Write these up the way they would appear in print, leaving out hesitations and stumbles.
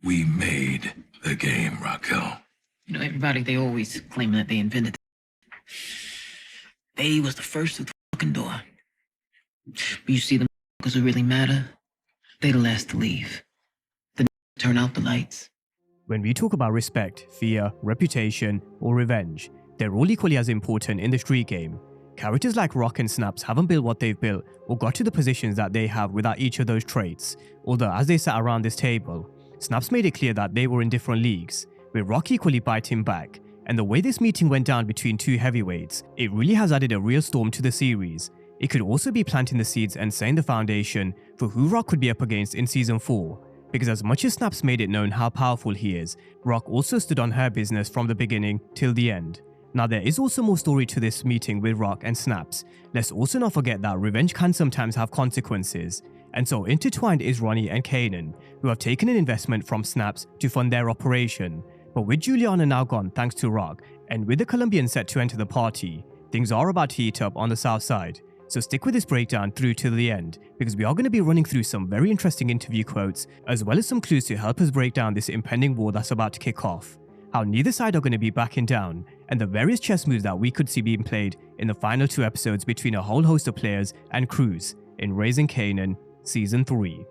We made the game, Raquel. Everybody, they always claim that they invented it. They was the first through the fucking door. But you see, the motherfuckers who really matter, they the last to leave. The turn out the lights. When we talk about respect, fear, reputation, or revenge, they're all equally as important in the street game. Characters like Rock and Snaps haven't built what they've built or got to the positions that they have without each of those traits, although as they sat around this table, Snaps made it clear that they were in different leagues, with Rock equally biting back, and the way this meeting went down between two heavyweights, it really has added a real storm to the series. It could also be planting the seeds and setting the foundation for who Rock could be up against in Season 4, because as much as Snaps made it known how powerful he is, Rock also stood on her business from the beginning till the end. Now there is also more story to this meeting with Rock and Snaps. Let's also not forget that revenge can sometimes have consequences, and so intertwined is Ronnie and Kanan, who have taken an investment from Snaps to fund their operation. But with Juliana now gone thanks to Rock, and with the Colombians set to enter the party, things are about to heat up on the south side. So stick with this breakdown through till the end, because we are going to be running through some very interesting interview quotes, as well as some clues to help us break down this impending war that's about to kick off, how neither side are going to be backing down, and the various chess moves that we could see being played in the final 2 episodes between a whole host of players and crews in Raising Kanan Season 3.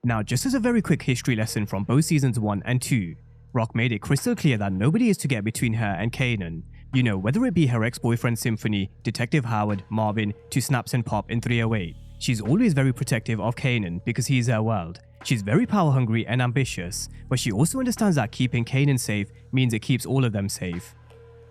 Now, just as a very quick history lesson from both Seasons 1 and 2, Rock made it crystal clear that nobody is to get between her and Kanan. Whether it be her ex-boyfriend Symphony, Detective Howard, Marvin, to Snaps and Pop in 308, she's always very protective of Kanan because he's her world. She's very power hungry and ambitious, but she also understands that keeping Kanan safe means it keeps all of them safe.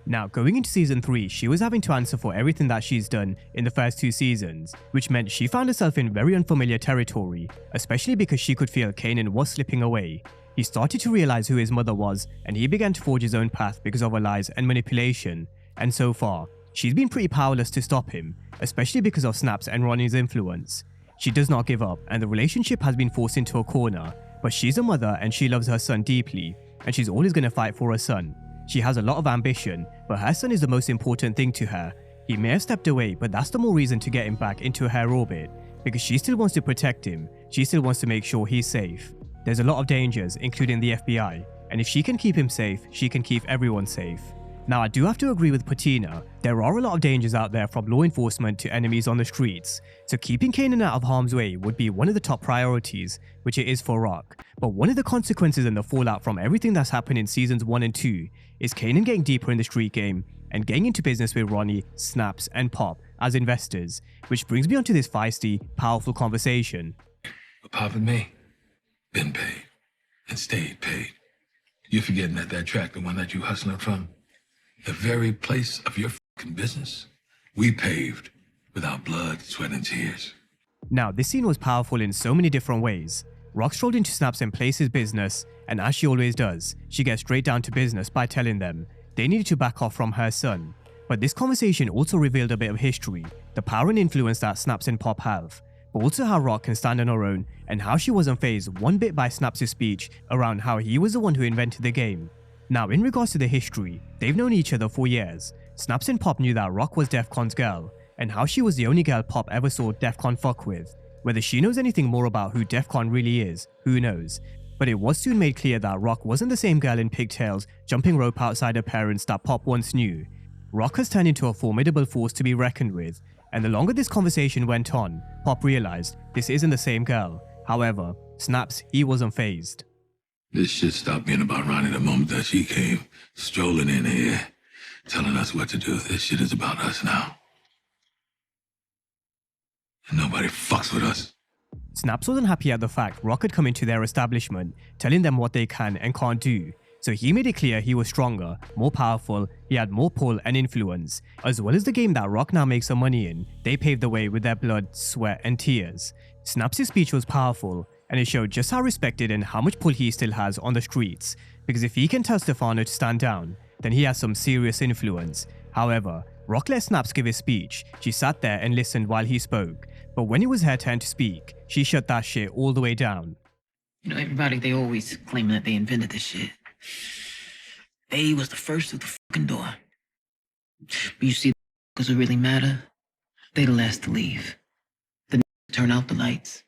Now, going into Season 3, she was having to answer for everything that she's done in the first 2 seasons, which meant she found herself in very unfamiliar territory, especially because she could feel Kanan was slipping away. He started to realize who his mother was, and he began to forge his own path because of her lies and manipulation, and so far, she's been pretty powerless to stop him, especially because of Snaps and Ronnie's influence. She does not give up, and the relationship has been forced into a corner, but she's a mother and she loves her son deeply, and she's always going to fight for her son. She has a lot of ambition, but her son is the most important thing to her. He may have stepped away, but that's the more reason to get him back into her orbit, because she still wants to protect him, she still wants to make sure he's safe. There's a lot of dangers, including the FBI, and if she can keep him safe, she can keep everyone safe. Now, I do have to agree with Patina, there are a lot of dangers out there from law enforcement to enemies on the streets, so keeping Kanan out of harm's way would be one of the top priorities, which it is for Rock. But one of the consequences and the fallout from everything that's happened in Seasons 1 and 2 is Kanan getting deeper in the street game and getting into business with Ronnie, Snaps, and Pop as investors, which brings me onto this feisty, powerful conversation. But Pop and me, been paid, and stayed paid. You're forgetting that track, the one that you hustling from, the very place of your fucking business, we paved with our blood, sweat, and tears. Now, this scene was powerful in so many different ways. Rock strolled into Snaps and placed his business, and as she always does, she gets straight down to business by telling them they needed to back off from her son. But this conversation also revealed a bit of history, the power and influence that Snaps and Pop have, but also how Rock can stand on her own and how she wasn't fazed one bit by Snaps' speech around how he was the one who invented the game. Now, in regards to the history, they've known each other for years. Snaps and Pop knew that Rock was DEF CON's girl, and how she was the only girl Pop ever saw DEF CON fuck with. Whether she knows anything more about who DEF CON really is, who knows. But it was soon made clear that Rock wasn't the same girl in pigtails jumping rope outside her parents that Pop once knew. Rock has turned into a formidable force to be reckoned with, and the longer this conversation went on, Pop realized this isn't the same girl. However, Snaps, he wasn't fazed. This shit stopped being about Ronnie the moment that she came strolling in here, telling us what to do. This shit is about us now. And nobody fucks with us. Snaps wasn't happy at the fact Rock had come into their establishment, telling them what they can and can't do, so he made it clear he was stronger, more powerful, he had more pull and influence. As well as the game that Rock now makes some money in, they paved the way with their blood, sweat, and tears. Snaps' speech was powerful, and it showed just how respected and how much pull he still has on the streets, because if he can tell Stefano to stand down, then he has some serious influence. However, Rock let Snaps give his speech. She sat there and listened while he spoke, but when it was her turn to speak, she shut that shit all the way down. Everybody, they always claim that they invented this shit. They was the first through the fucking door. But you see, the motherfuckers who really matter, they the last to leave. The turn out the lights.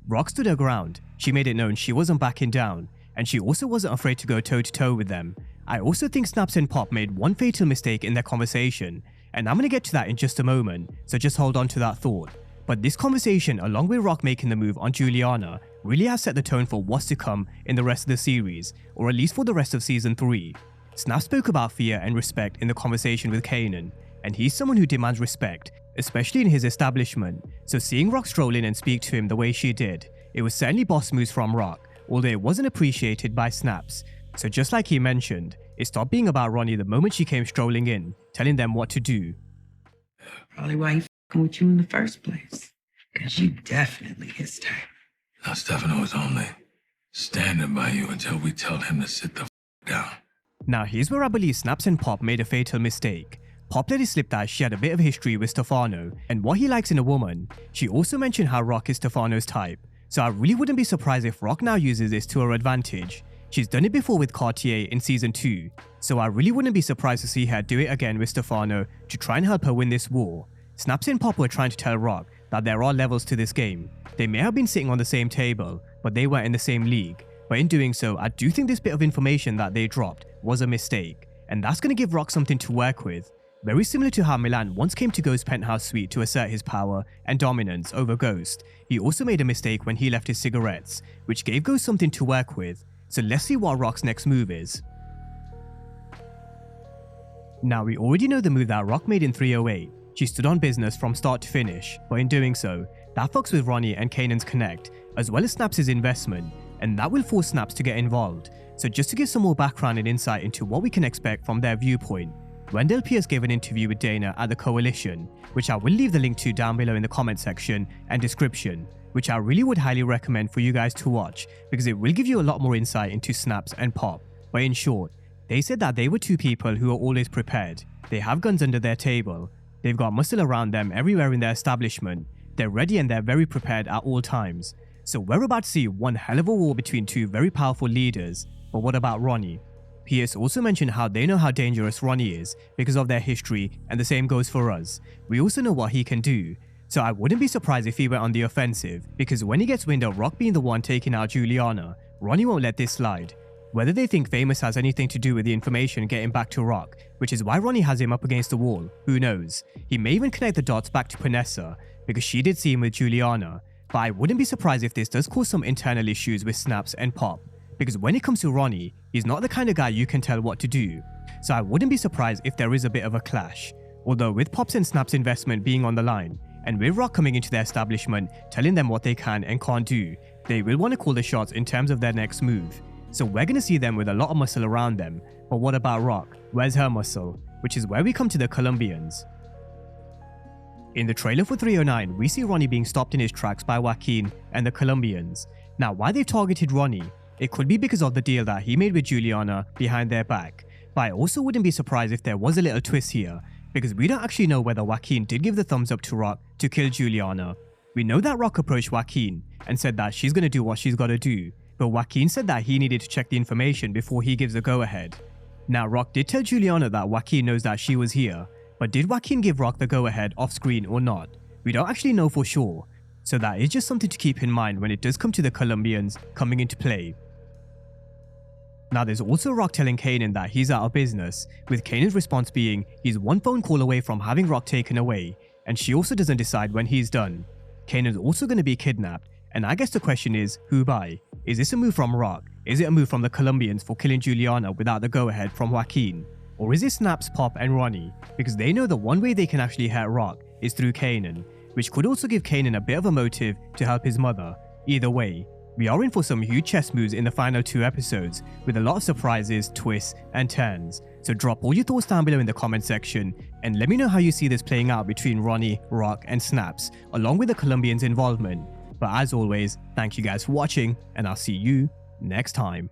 Rock stood her ground. She made it known she wasn't backing down, and she also wasn't afraid to go toe-to-toe with them. I also think Snaps and Pop made one fatal mistake in their conversation, and I'm gonna get to that in just a moment, so just hold on to that thought. But this conversation, along with Rock making the move on Juliana, really has set the tone for what's to come in the rest of the series, or at least for the rest of season 3. Snap spoke about fear and respect in the conversation with Kanan, and he's someone who demands respect, especially in his establishment, so seeing Rock stroll in and speak to him the way she did, it was certainly boss moves from Rock, although it wasn't appreciated by Snaps. So just like he mentioned, it stopped being about Ronnie the moment she came strolling in, telling them what to do. Probably why he fucking with you in the first place. Because you definitely his type. Now Stefano is only standing by you until we tell him to sit the down. Now here's where I believe Snaps and Pop made a fatal mistake. Pop let it slip that she had a bit of history with Stefano, and what he likes in a woman. She also mentioned how Rock is Stefano's type, so I really wouldn't be surprised if Rock now uses this to her advantage. She's done it before with Cartier in season 2, so I really wouldn't be surprised to see her do it again with Stefano to try and help her win this war. Snaps and Pop were trying to tell Rock that there are levels to this game. They may have been sitting on the same table, but they weren't in the same league. But in doing so, I do think this bit of information that they dropped was a mistake, and that's going to give Rock something to work with. Very similar to how Milan once came to Ghost's penthouse suite to assert his power and dominance over Ghost, he also made a mistake when he left his cigarettes, which gave Ghost something to work with. So let's see what Rock's next move is. Now we already know the move that Rock made in 308. She stood on business from start to finish, but in doing so, that fucks with Ronnie and Kanan's connect, as well as Snaps' investment, and that will force Snaps to get involved. So just to give some more background and insight into what we can expect from their viewpoint, Wendell Pierce gave an interview with Dana at the Coalition, which I will leave the link to down below in the comment section and description, which I really would highly recommend for you guys to watch because it will give you a lot more insight into Snaps and Pop. But in short, they said that they were two people who are always prepared. They have guns under their table. They've got muscle around them everywhere in their establishment. They're ready and they're very prepared at all times. So we're about to see one hell of a war between two very powerful leaders. But what about Ronnie? Pierce also mentioned how they know how dangerous Ronnie is because of their history, and the same goes for us. We also know what he can do. So I wouldn't be surprised if he went on the offensive, because when he gets wind of Rock being the one taking out Juliana, Ronnie won't let this slide. Whether they think Famous has anything to do with the information getting back to Rock, which is why Ronnie has him up against the wall, who knows. He may even connect the dots back to Panessa, because she did see him with Juliana. But I wouldn't be surprised if this does cause some internal issues with Snaps and Pop, because when it comes to Ronnie, he's not the kind of guy you can tell what to do. So I wouldn't be surprised if there is a bit of a clash. Although with Pop's and Snaps' investment being on the line, and with Rock coming into their establishment telling them what they can and can't do, they will want to call the shots in terms of their next move. So we're going to see them with a lot of muscle around them. But what about Rock? Where's her muscle? Which is where we come to the Colombians. In the trailer for 309, we see Ronnie being stopped in his tracks by Joaquin and the Colombians. Now why they've targeted Ronnie? It could be because of the deal that he made with Juliana behind their back, but I also wouldn't be surprised if there was a little twist here, because we don't actually know whether Joaquin did give the thumbs up to Rock to kill Juliana. We know that Rock approached Joaquin and said that she's gonna do what she's gotta do, but Joaquin said that he needed to check the information before he gives the go-ahead. Now Rock did tell Juliana that Joaquin knows that she was here, but did Joaquin give Rock the go-ahead off-screen or not? We don't actually know for sure, so that is just something to keep in mind when it does come to the Colombians coming into play. Now there's also Rock telling Kanan that he's out of business, with Kanan's response being he's one phone call away from having Rock taken away, and she also doesn't decide when he's done. Kanan's also going to be kidnapped, and I guess the question is, who by? Is this a move from Rock? Is it a move from the Colombians for killing Juliana without the go-ahead from Joaquin? Or is it Snaps, Pop and Ronnie? Because they know the one way they can actually hurt Rock is through Kanan, which could also give Kanan a bit of a motive to help his mother. Either way, we are in for some huge chess moves in the final 2 episodes, with a lot of surprises, twists, and turns. So drop all your thoughts down below in the comment section, and let me know how you see this playing out between Ronnie, Rock, and Snaps, along with the Colombians' involvement. But as always, thank you guys for watching, and I'll see you next time.